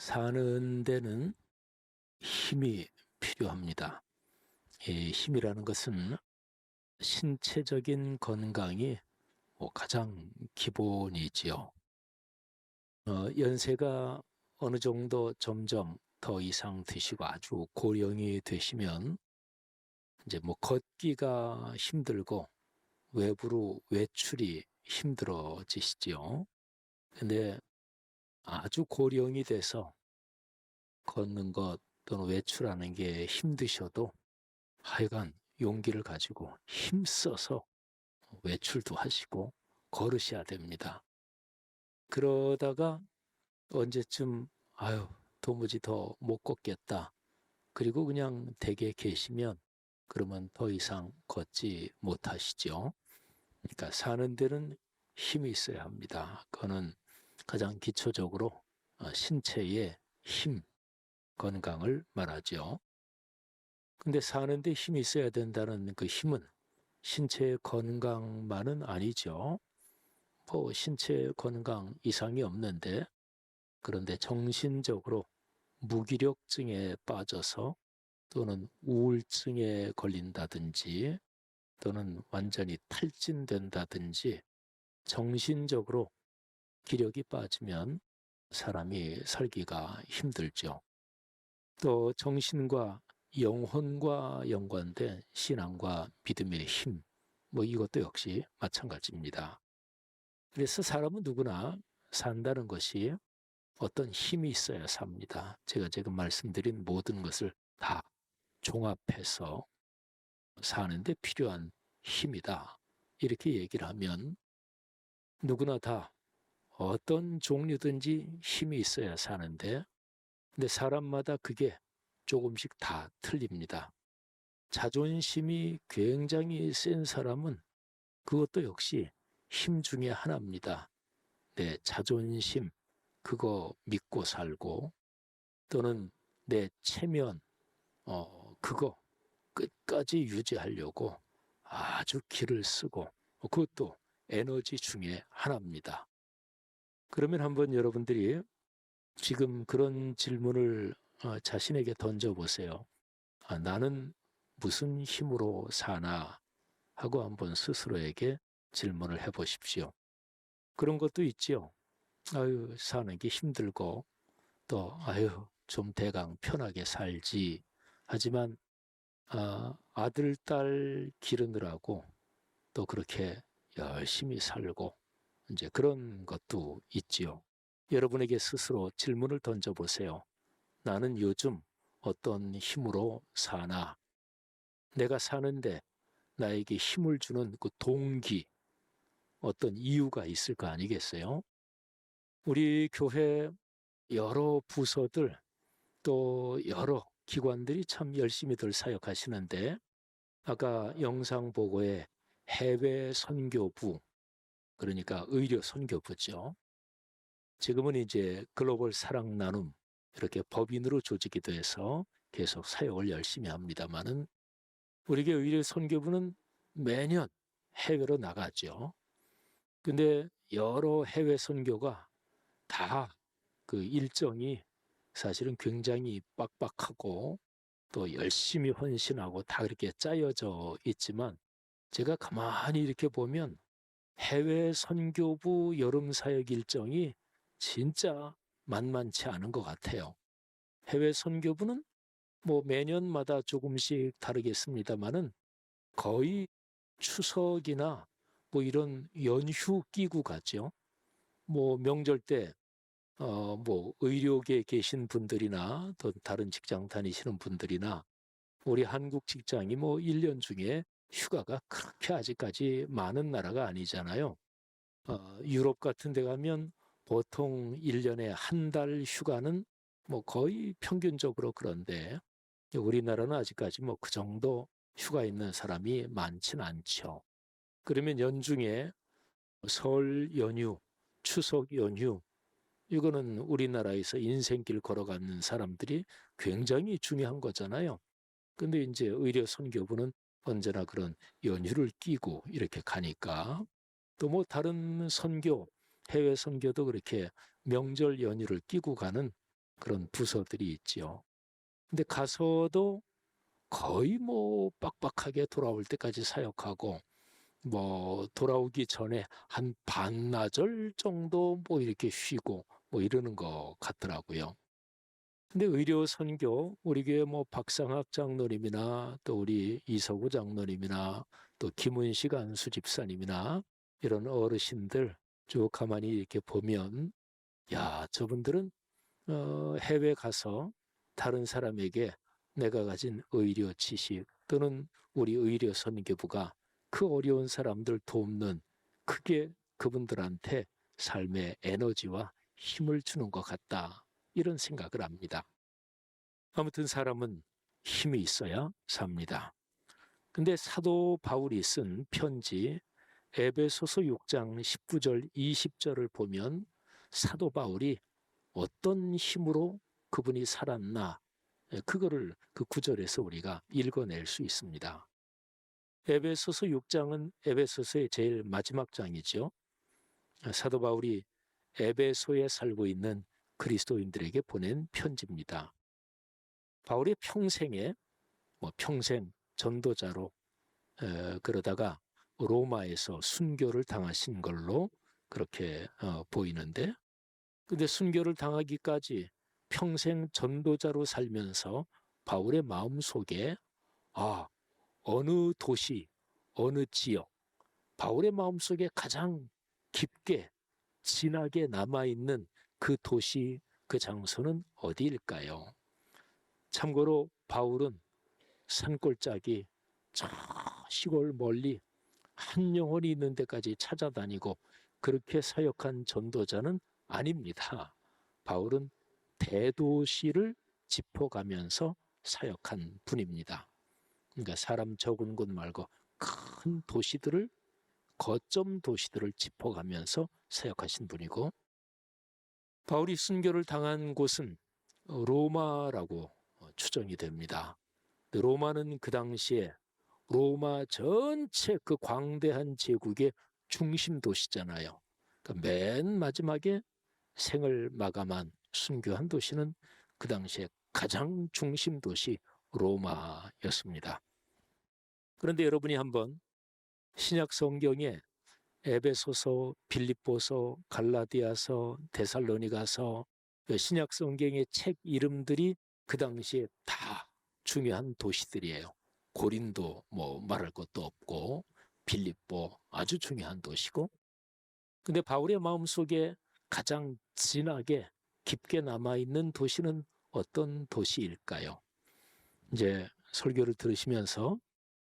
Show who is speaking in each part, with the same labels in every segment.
Speaker 1: 사는 데는 힘이 필요합니다. 이 힘이라는 것은 신체적인 건강이 가장 기본이지요. 연세가 어느 정도 점점 더 이상 드시고 아주 고령이 되시면 이제 걷기가 힘들고 외부로 외출이 힘들어지시지요. 근데 아주 고령이 돼서 걷는 것 또는 외출하는 게 힘드셔도 하여간 용기를 가지고 힘써서 외출도 하시고 걸으셔야 됩니다. 그러다가 언제쯤 아유 도무지 더 못 걷겠다. 그리고 그냥 댁에 계시면 그러면 더 이상 걷지 못하시죠. 그러니까 사는 데는 힘이 있어야 합니다. 그거는 가장 기초적으로 신체의 힘, 건강을 말하죠. 근데 사는데 힘이 있어야 된다는 그 힘은 신체 건강만은 아니죠. 신체 건강 이상이 없는데 그런데 정신적으로 무기력증에 빠져서 또는 우울증에 걸린다든지 또는 완전히 탈진된다든지 정신적으로 기력이 빠지면 사람이 살기가 힘들죠. 또 정신과 영혼과 연관된 신앙과 믿음의 힘, 이것도 역시 마찬가지입니다. 그래서 사람은 누구나 산다는 것이 어떤 힘이 있어야 삽니다. 제가 지금 말씀드린 모든 것을 다 종합해서 사는데 필요한 힘이다. 이렇게 얘기를 하면 누구나 다 어떤 종류든지 힘이 있어야 사는데 근데 사람마다 그게 조금씩 다 틀립니다. 자존심이 굉장히 센 사람은 그것도 역시 힘 중에 하나입니다. 내 자존심, 그거 믿고 살고 또는 내 체면, 그거 끝까지 유지하려고 아주 기를 쓰고 그것도 에너지 중에 하나입니다. 그러면 한번 여러분들이 지금 그런 질문을 자신에게 던져보세요. 나는 무슨 힘으로 사나 하고 한번 스스로에게 질문을 해보십시오. 그런 것도 있지요. 아유, 사는 게 힘들고 또 아유, 좀 대강 편하게 살지. 하지만 아들, 딸 기르느라고 또 그렇게 열심히 살고 이제 그런 것도 있지요. 여러분에게 스스로 질문을 던져보세요. 나는 요즘 어떤 힘으로 사나? 내가 사는데 나에게 힘을 주는 그 동기, 어떤 이유가 있을 거 아니겠어요? 우리 교회 여러 부서들 또 여러 기관들이 참 열심히들 사역하시는데 아까 영상 보고에 해외 선교부, 그러니까 의료 선교부죠. 지금은 이제 글로벌 사랑 나눔 이렇게 법인으로 조직이 돼서 계속 사역을 열심히 합니다마는 우리 교회 의료 선교부는 매년 해외로 나가죠. 근데 여러 해외 선교가 다 그 일정이 사실은 굉장히 빡빡하고 또 열심히 헌신하고 다 그렇게 짜여져 있지만 제가 가만히 이렇게 보면 해외 선교부 여름 사역 일정이 진짜 만만치 않은 것 같아요. 해외 선교부는 매년마다 조금씩 다르겠습니다만은 거의 추석이나 이런 연휴 끼고 가죠. 명절 때 의료계에 계신 분들이나 또 다른 직장 다니시는 분들이나 우리 한국 직장이 1년 중에 휴가가 그렇게 아직까지 많은 나라가 아니잖아요. 유럽 같은 데 가면 보통 1년에 한 달 휴가는 거의 평균적으로 그런데 우리나라는 아직까지 그 정도 휴가 있는 사람이 많진 않죠. 그러면 연중에 설 연휴, 추석 연휴 이거는 우리나라에서 인생길 걸어가는 사람들이 굉장히 중요한 거잖아요. 근데 이제 의료 선교부는 언제나 그런 연휴를 끼고 이렇게 가니까 또 다른 선교, 해외 선교도 그렇게 명절 연휴를 끼고 가는 그런 부서들이 있지요. 근데 가서도 거의 뭐 빡빡하게 돌아올 때까지 사역하고 뭐 돌아오기 전에 한 반나절 정도 뭐 이렇게 쉬고 뭐 이러는 것 같더라고요. 근데 의료 선교 우리 교회 뭐 박상학 장로님이나 또 우리 이서구 장로님이나 또 김은식 안수 집사님이나 이런 어르신들 쭉 가만히 이렇게 보면 야, 저분들은 해외 가서 다른 사람에게 내가 가진 의료 지식 또는 우리 의료 선교부가 그 어려운 사람들 돕는 그게 그분들한테 삶의 에너지와 힘을 주는 것 같다. 이런 생각을 합니다. 아무튼 사람은 힘이 있어야 삽니다. 근데 사도 바울이 쓴 편지 에베소서 6장 19절 20절을 보면 사도 바울이 어떤 힘으로 그분이 살았나 그거를 그 구절에서 우리가 읽어낼 수 있습니다. 에베소서 6장은 에베소서의 제일 마지막 장이죠. 사도 바울이 에베소에 살고 있는 그리스도인들에게 보낸 편지입니다. 바울의 평생에 평생 전도자로 그러다가 로마에서 순교를 당하신 걸로 그렇게 보이는데 근데 순교를 당하기까지 평생 전도자로 살면서 바울의 마음속에 어느 도시, 어느 지역, 바울의 마음속에 가장 깊게 진하게 남아있는 그 도시, 그 장소는 어디일까요? 참고로 바울은 산골짜기 저 시골 멀리 한 영혼이 있는 데까지 찾아다니고 그렇게 사역한 전도자는 아닙니다. 바울은 대도시를 짚어가면서 사역한 분입니다. 그러니까 사람 적은 곳 말고 큰 도시들을 거점 도시들을 짚어가면서 사역하신 분이고 바울이 순교를 당한 곳은 로마라고 추정이 됩니다. 로마는 그 당시에 로마 전체 그 광대한 제국의 중심 도시잖아요. 그러니까 맨 마지막에 생을 마감한 순교한 도시는 그 당시에 가장 중심 도시 로마였습니다. 그런데 여러분이 한번 신약 성경에 에베소서, 빌립보서, 갈라디아서, 데살로니가서 신약 성경의 책 이름들이 그 당시에 다 중요한 도시들이에요. 고린도 뭐 말할 것도 없고 빌립보 아주 중요한 도시고 근데 바울의 마음속에 가장 진하게 깊게 남아있는 도시는 어떤 도시일까요? 이제 설교를 들으시면서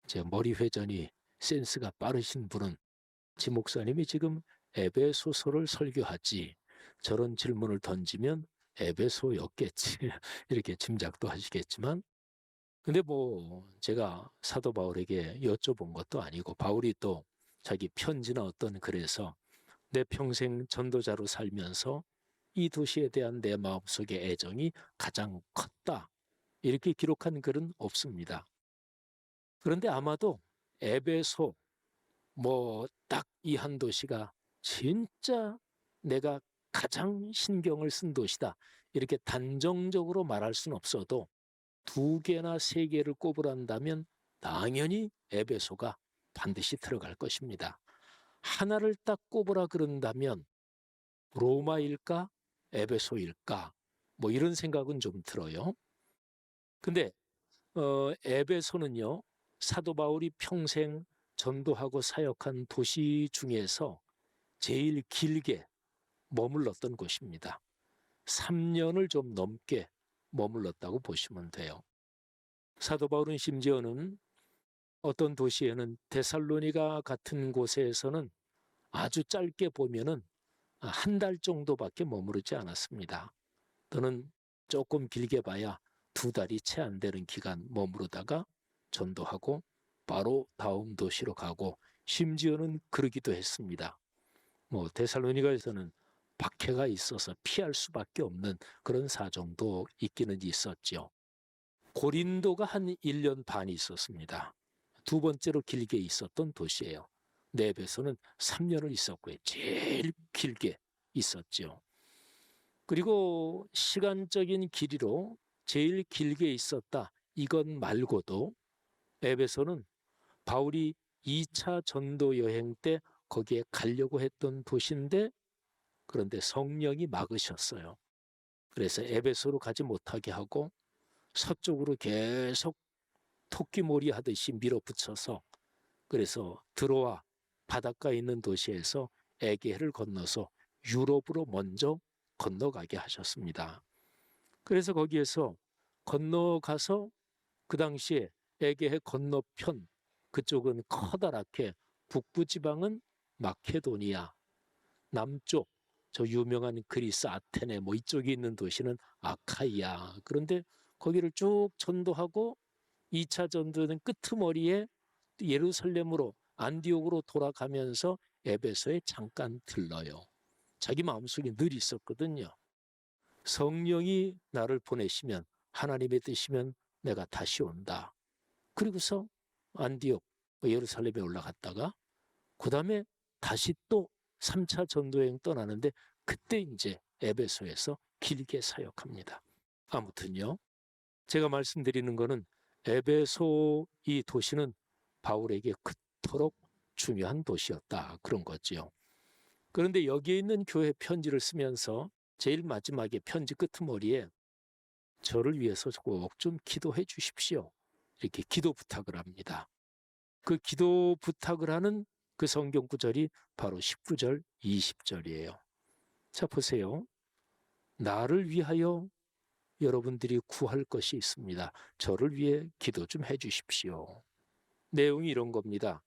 Speaker 1: 이제 머리 회전이 센스가 빠르신 분은 지 목사님이 지금 에베소서를 설교하지 저런 질문을 던지면 에베소였겠지 이렇게 짐작도 하시겠지만 근데 뭐 제가 사도 바울에게 여쭤본 것도 아니고 바울이 또 자기 편지나 어떤 글에서 내 평생 전도자로 살면서 이 도시에 대한 내 마음속의 애정이 가장 컸다. 이렇게 기록한 글은 없습니다. 그런데 아마도 에베소 뭐 딱 이 한 도시가 진짜 내가 가장 신경을 쓴 도시다. 이렇게 단정적으로 말할 수는 없어도 두 개나 세 개를 꼽으란다면 당연히 에베소가 반드시 들어갈 것입니다. 하나를 딱 꼽으라 그런다면 로마일까? 에베소일까? 뭐 이런 생각은 좀 들어요. 근데 에베소는요. 사도 바울이 평생 전도하고 사역한 도시 중에서 제일 길게 머물렀던 곳입니다. 3년을 좀 넘게 머물렀다고 보시면 돼요. 사도 바울은 심지어는 어떤 도시에는 데살로니가 같은 곳에서는 아주 짧게 보면은 한 달 정도밖에 머무르지 않았습니다. 또는 조금 길게 봐야 2달이 채 안 되는 기간 머무르다가 전도하고 바로 다음 도시로 가고 심지어는 그러기도 했습니다. 뭐 데살로니가에서는 박해가 있어서 피할 수밖에 없는 그런 사정도 있기는 있었죠. 고린도가 한 1년 반이 있었습니다. 두 번째로 길게 있었던 도시예요. 네베소는 3년을 있었고요. 제일 길게 있었죠. 그리고 시간적인 길이로 제일 길게 있었다. 이것 말고도 에베소는 바울이 2차 전도 여행 때 거기에 가려고 했던 도시인데 그런데 성령이 막으셨어요. 그래서 에베소로 가지 못하게 하고 서쪽으로 계속 토끼몰이 하듯이 밀어붙여서 그래서 드로아 바닷가에 있는 도시에서 에게해를 건너서 유럽으로 먼저 건너가게 하셨습니다. 그래서 거기에서 건너가서 그 당시에 에게해 건너편 그쪽은 커다랗게 북부 지방은 마케도니아, 남쪽 저 유명한 그리스 아테네 뭐 이쪽에 있는 도시는 아카이아. 그런데 거기를 쭉 전도하고 2차 전도는 끄트머리에 예루살렘으로 안디옥으로 돌아가면서 에베소에 잠깐 들러요. 자기 마음속에 늘 있었거든요. 성령이 나를 보내시면 하나님의 뜻이면 내가 다시 온다. 그리고서 안디옥 예루살렘에 올라갔다가 그 다음에 다시 또 3차 전도여행 떠나는데 그때 이제 에베소에서 길게 사역합니다. 아무튼요. 제가 말씀드리는 거는 에베소 이 도시는 바울에게 그토록 중요한 도시였다. 그런 거지요. 그런데 여기에 있는 교회 편지를 쓰면서 제일 마지막에 편지 끄트머리에 저를 위해서 꼭 좀 기도해 주십시오. 이렇게 기도 부탁을 합니다. 그 기도 부탁을 하는 그 성경 구절이 바로 19절, 20절이에요. 자, 보세요. 나를 위하여 여러분들이 구할 것이 있습니다. 저를 위해 기도 좀 해 주십시오. 내용이 이런 겁니다.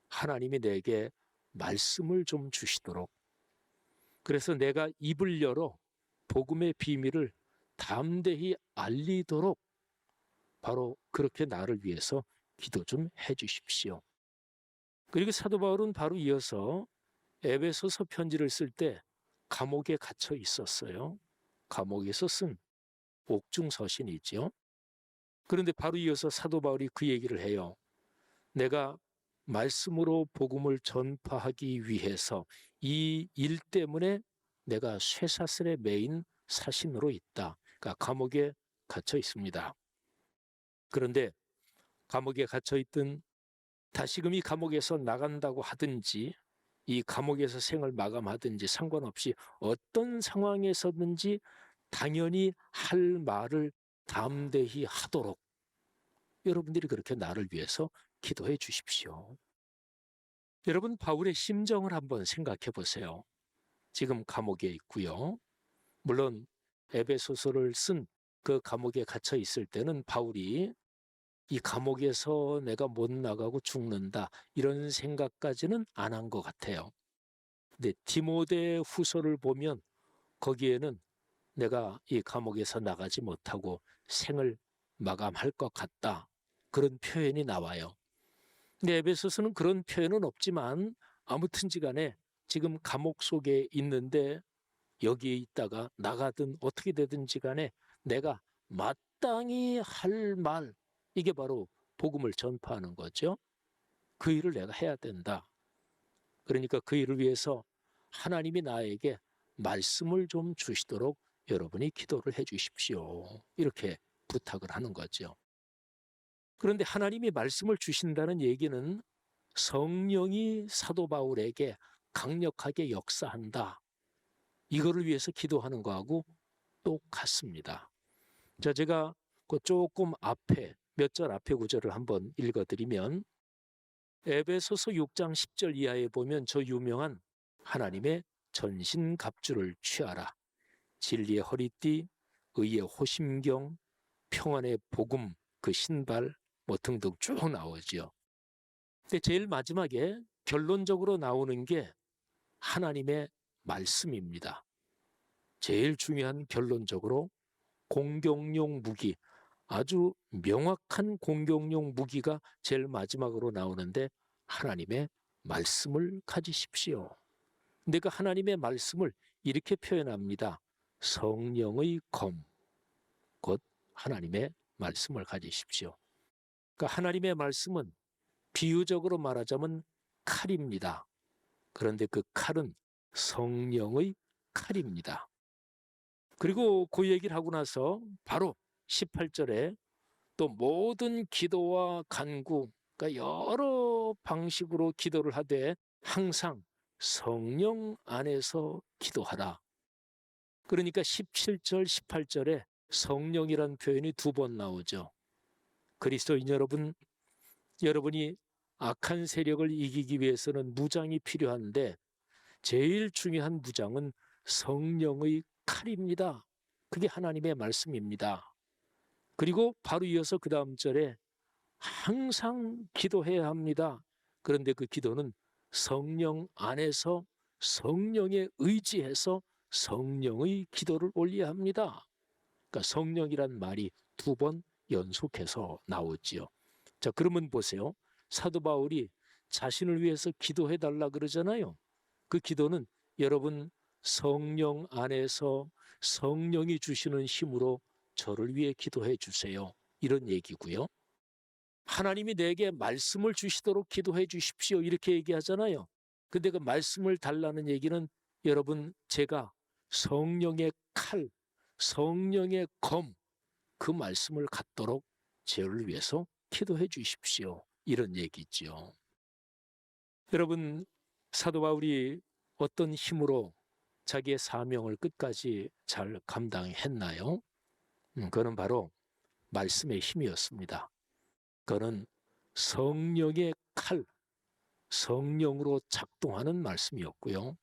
Speaker 1: 하나님이 내게 말씀을 좀 주시도록. 그래서 내가 입을 열어 복음의 비밀을 담대히 알리도록 바로 그렇게 나를 위해서 기도 좀 해 주십시오. 그리고 사도 바울은 바로 이어서 에베소서 편지를 쓸 때 감옥에 갇혀 있었어요. 감옥에서 쓴 옥중서신이지요. 그런데 바로 이어서 사도 바울이 그 얘기를 해요. 내가 말씀으로 복음을 전파하기 위해서 이 일 때문에 내가 쇠사슬에 매인 사신으로 있다. 그러니까 감옥에 갇혀 있습니다. 그런데 감옥에 갇혀 있든 다시금 이 감옥에서 나간다고 하든지 이 감옥에서 생을 마감하든지 상관없이 어떤 상황에서든지 당연히 할 말을 담대히 하도록 여러분들이 그렇게 나를 위해서 기도해 주십시오. 여러분 바울의 심정을 한번 생각해 보세요. 지금 감옥에 있고요. 물론 에베소서를 쓴 그 감옥에 갇혀 있을 때는 바울이 이 감옥에서 내가 못 나가고 죽는다 이런 생각까지는 안 한 것 같아요. 근데 디모데 후서를 보면 거기에는 내가 이 감옥에서 나가지 못하고 생을 마감할 것 같다. 그런 표현이 나와요. 근데 에베소서는 그런 표현은 없지만 아무튼지 간에 지금 감옥 속에 있는데 여기에 있다가 나가든 어떻게 되든지 간에 내가 마땅히 할 말, 이게 바로 복음을 전파하는 거죠. 그 일을 내가 해야 된다. 그러니까 그 일을 위해서 하나님이 나에게 말씀을 좀 주시도록 여러분이 기도를 해 주십시오. 이렇게 부탁을 하는 거죠. 그런데 하나님이 말씀을 주신다는 얘기는 성령이 사도 바울에게 강력하게 역사한다. 이거를 위해서 기도하는 거하고 똑같습니다. 자, 제가 그 조금 앞에 몇 절 앞에 구절을 한번 읽어드리면 에베소서 6장 10절 이하에 보면 저 유명한 하나님의 전신갑주를 취하라. 진리의 허리띠, 의의 호심경, 평안의 복음, 그 신발 뭐 등등 쭉 나오죠. 근데 제일 마지막에 결론적으로 나오는 게 하나님의 말씀입니다. 제일 중요한 결론적으로 공격용 무기, 아주 명확한 공격용 무기가 제일 마지막으로 나오는데 하나님의 말씀을 가지십시오. 근데 그 하나님의 말씀을 이렇게 표현합니다. 성령의 검, 곧 하나님의 말씀을 가지십시오. 그러니까 하나님의 말씀은 비유적으로 말하자면 칼입니다. 그런데 그 칼은 성령의 칼입니다. 그리고 그 얘기를 하고 나서 바로 18절에 또 모든 기도와 간구, 그러니까 여러 방식으로 기도를 하되 항상 성령 안에서 기도하라. 그러니까 17절, 18절에 성령이란 표현이 2번 나오죠. 그리스도인 여러분, 여러분이 악한 세력을 이기기 위해서는 무장이 필요한데 제일 중요한 무장은 성령의 칼입니다. 그게 하나님의 말씀입니다. 그리고 바로 이어서 그 다음 절에 항상 기도해야 합니다. 그런데 그 기도는 성령 안에서 성령에 의지해서 성령의 기도를 올려야 합니다. 그러니까 성령이란 말이 2번 연속해서 나오지요. 자, 그러면 보세요. 사도 바울이 자신을 위해서 기도해 달라 그러잖아요. 그 기도는 여러분 성령 안에서 성령이 주시는 힘으로 저를 위해 기도해 주세요. 이런 얘기고요. 하나님이 내게 말씀을 주시도록 기도해 주십시오. 이렇게 얘기하잖아요. 근데 그 말씀을 달라는 얘기는 여러분 제가 성령의 칼, 성령의 검, 그 말씀을 갖도록 저를 위해서 기도해 주십시오. 이런 얘기죠. 여러분 사도 바울이 어떤 힘으로 자기의 사명을 끝까지 잘 감당했나요? 그는 바로 말씀의 힘이었습니다. 그는 성령의 칼, 성령으로 작동하는 말씀이었고요.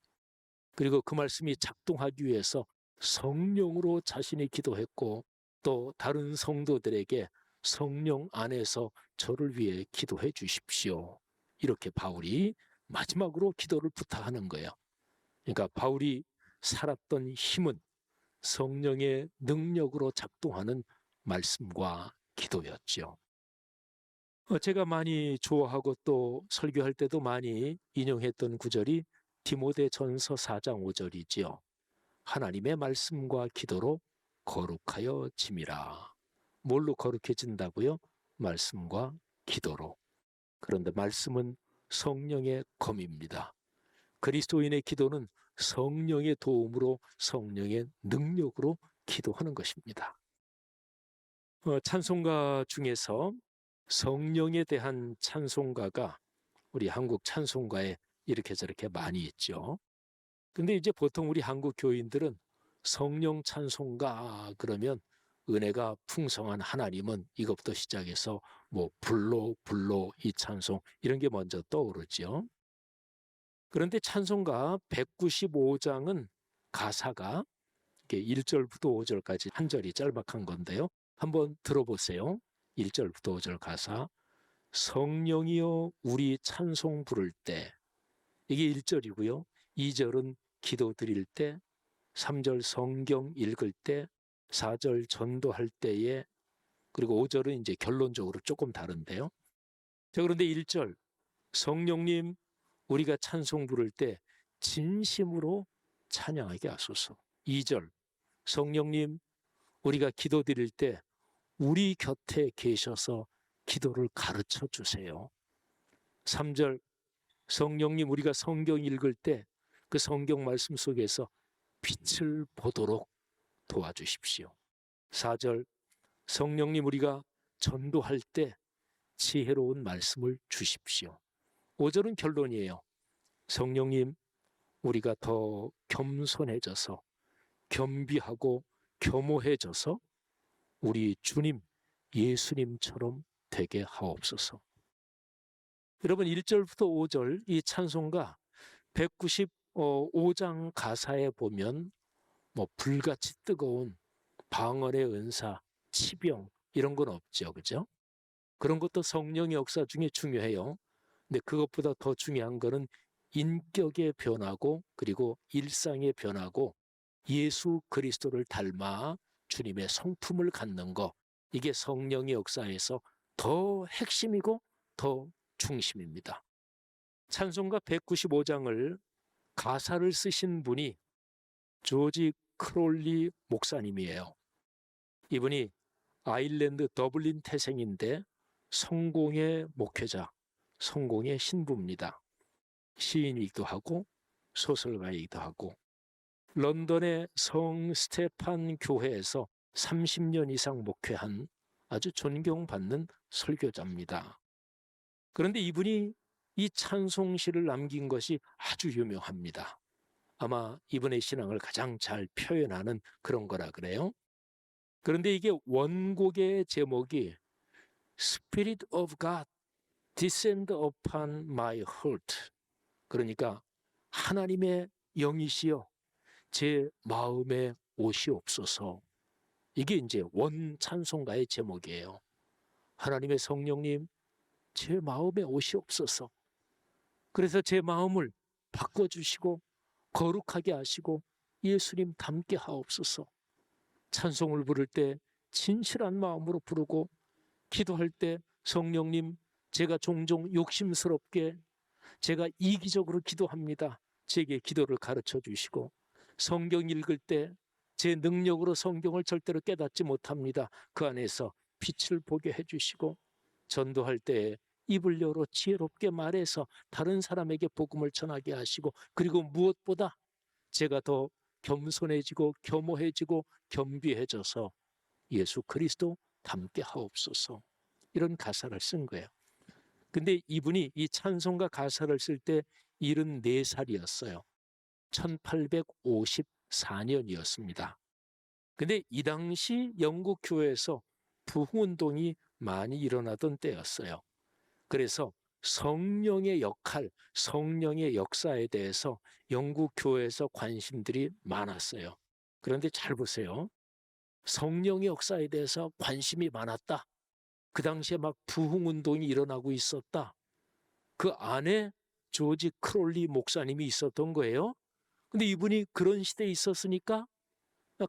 Speaker 1: 그리고 그 말씀이 작동하기 위해서 성령으로 자신이 기도했고 또 다른 성도들에게 성령 안에서 저를 위해 기도해 주십시오. 이렇게 바울이 마지막으로 기도를 부탁하는 거예요. 그러니까 바울이 살았던 힘은 성령의 능력으로 작동하는 말씀과 기도였죠. 제가 많이 좋아하고 또 설교할 때도 많이 인용했던 구절이 디모데전서 4장 5절이지요. 하나님의 말씀과 기도로 거룩하여 짐이라. 뭘로 거룩해진다고요? 말씀과 기도로. 그런데 말씀은 성령의 검입니다. 그리스도인의 기도는 성령의 도움으로 성령의 능력으로 기도하는 것입니다. 찬송가 중에서 성령에 대한 찬송가가 우리 한국 찬송가에 이렇게 저렇게 많이 있죠. 근데 이제 보통 우리 한국 교인들은 성령 찬송가 그러면 은혜가 풍성한 하나님은 이것부터 시작해서 뭐 불로 이 찬송 이런 게 먼저 떠오르죠. 그런데 찬송가 195장은 가사가 1절부터 5절까지 한 절이 짤막한 건데요. 한번 들어보세요. 1절부터 5절 가사. 성령이여 우리 찬송 부를 때, 이게 1절이고요. 2절은 기도 드릴 때, 3절 성경 읽을 때, 4절 전도할 때에, 그리고 5절은 이제 결론적으로 조금 다른데요. 자, 그런데 1절 성령님 우리가 찬송 부를 때 진심으로 찬양하게 하소서. 2절 성령님 우리가 기도 드릴 때 우리 곁에 계셔서 기도를 가르쳐 주세요. 3절 성령님 우리가 성경 읽을 때 그 성경 말씀 속에서 빛을 보도록 도와주십시오. 4절 성령님 우리가 전도할 때 지혜로운 말씀을 주십시오. 5절은 결론이에요. 성령님 우리가 더 겸손해져서 겸비하고 겸허해져서 우리 주님 예수님처럼 되게 하옵소서. 여러분 1절부터 5절 이 찬송가 195장 가사에 보면 뭐 불같이 뜨거운 방언의 은사, 치병 이런 건 없죠. 그죠? 그런 것도 성령의 역사 중에 중요해요. 근데 그것보다 더 중요한 거는 인격의 변화고 그리고 일상의 변화고 예수 그리스도를 닮아 주님의 성품을 갖는 거, 이게 성령의 역사에서 더 핵심이고 더 중심입니다. 찬송가 195장을 가사를 쓰신 분이 조지 크롤리 목사님이에요. 이분이 아일랜드 더블린 태생인데 성공의 목회자, 성공의 신부입니다. 시인이기도 하고 소설가이기도 하고 런던의 성 스테판 교회에서 30년 이상 목회한 아주 존경받는 설교자입니다. 그런데 이분이 이 찬송시를 남긴 것이 아주 유명합니다. 아마 이분의 신앙을 가장 잘 표현하는 그런 거라 그래요. 그런데 이게 원곡의 제목이 Spirit of God descend upon my heart. 그러니까 하나님의 영이시여 제 마음에 오시옵소서. 이게 이제 원 찬송가의 제목이에요. 하나님의 성령님 제 마음에 오시옵소서. 그래서 제 마음을 바꿔주시고 거룩하게 하시고 예수님 닮게 하옵소서. 찬송을 부를 때 진실한 마음으로 부르고 기도할 때 성령님 제가 종종 욕심스럽게 제가 이기적으로 기도합니다. 제게 기도를 가르쳐 주시고 성경 읽을 때 제 능력으로 성경을 절대로 깨닫지 못합니다. 그 안에서 빛을 보게 해주시고 전도할 때 입을 열어 지혜롭게 말해서 다른 사람에게 복음을 전하게 하시고 그리고 무엇보다 제가 더 겸손해지고 겸허해지고 겸비해져서 예수 그리스도 닮게 하옵소서. 이런 가사를 쓴 거예요. 근데 이분이 이 찬송가 가사를 쓸 때 74살이었어요. 1854년이었습니다. 근데 이 당시 영국 교회에서 부흥운동이 많이 일어나던 때였어요. 그래서 성령의 역할, 성령의 역사에 대해서 영국 교회에서 관심들이 많았어요. 그런데 잘 보세요. 성령의 역사에 대해서 관심이 많았다. 그 당시에 막 부흥운동이 일어나고 있었다. 그 안에 조지 크롤리 목사님이 있었던 거예요. 근데 이분이 그런 시대에 있었으니까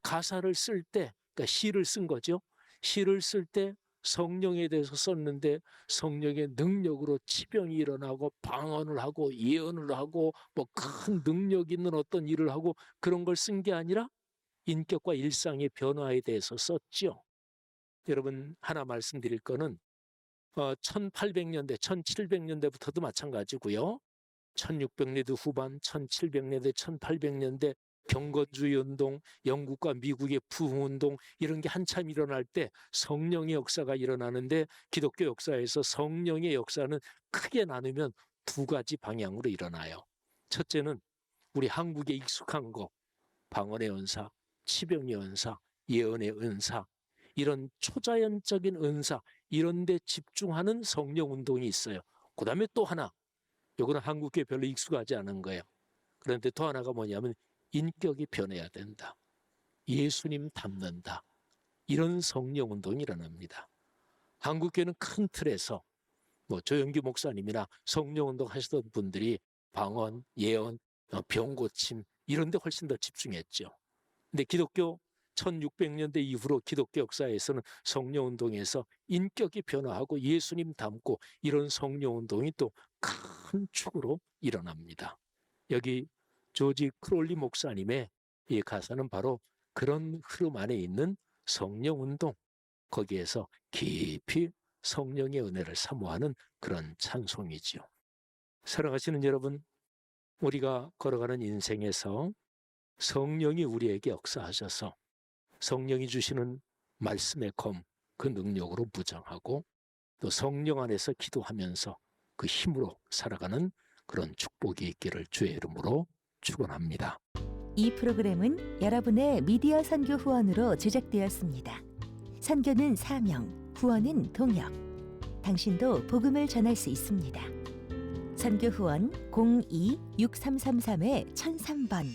Speaker 1: 가사를 쓸 때, 그러니까 시를 쓴 거죠. 시를 쓸 때 성령에 대해서 썼는데 성령의 능력으로 치병이 일어나고 방언을 하고 예언을 하고 뭐 큰 능력 있는 어떤 일을 하고 그런 걸 쓴 게 아니라 인격과 일상의 변화에 대해서 썼죠. 여러분 하나 말씀드릴 거는 1800년대, 1700년대부터도 마찬가지고요. 1600년대 후반, 1700년대, 1800년대 경건주의 운동, 영국과 미국의 부흥운동 이런 게 한참 일어날 때 성령의 역사가 일어나는데 기독교 역사에서 성령의 역사는 크게 나누면 두 가지 방향으로 일어나요. 첫째는 우리 한국에 익숙한 거, 방언의 은사, 치병의 은사, 예언의 은사 이런 초자연적인 은사 이런 데 집중하는 성령 운동이 있어요. 그 다음에 또 하나 이거는 한국에 별로 익숙하지 않은 거예요. 그런데 또 하나가 뭐냐면 인격이 변해야 된다. 예수님 닮는다. 이런 성령 운동이 일어납니다. 한국교회는 큰 틀에서 뭐 조영기 목사님이나 성령 운동 하시던 분들이 방언, 예언, 병 고침 이런 데 훨씬 더 집중했죠. 근데 기독교 1600년대 이후로 기독교 역사에서는 성령 운동에서 인격이 변화하고 예수님 닮고 이런 성령 운동이 또 큰 축으로 일어납니다. 여기 조지 크롤리 목사님의 이 가사는 바로 그런 흐름 안에 있는 성령 운동, 거기에서 깊이 성령의 은혜를 사모하는 그런 찬송이죠. 사랑하시는 여러분, 우리가 걸어가는 인생에서 성령이 우리에게 역사하셔서 성령이 주시는 말씀의 검, 그 능력으로 무장하고 또 성령 안에서 기도하면서 그 힘으로 살아가는 그런 축복이 있기를 주의 이름으로 축원합니다.
Speaker 2: 이 프로그램은 여러분의 미디어 선교 후원으로 제작되었습니다. 선교는 사명, 후원은 동역. 당신도 복음을 전할 수 있습니다. 선교 후원 02-6333-1003번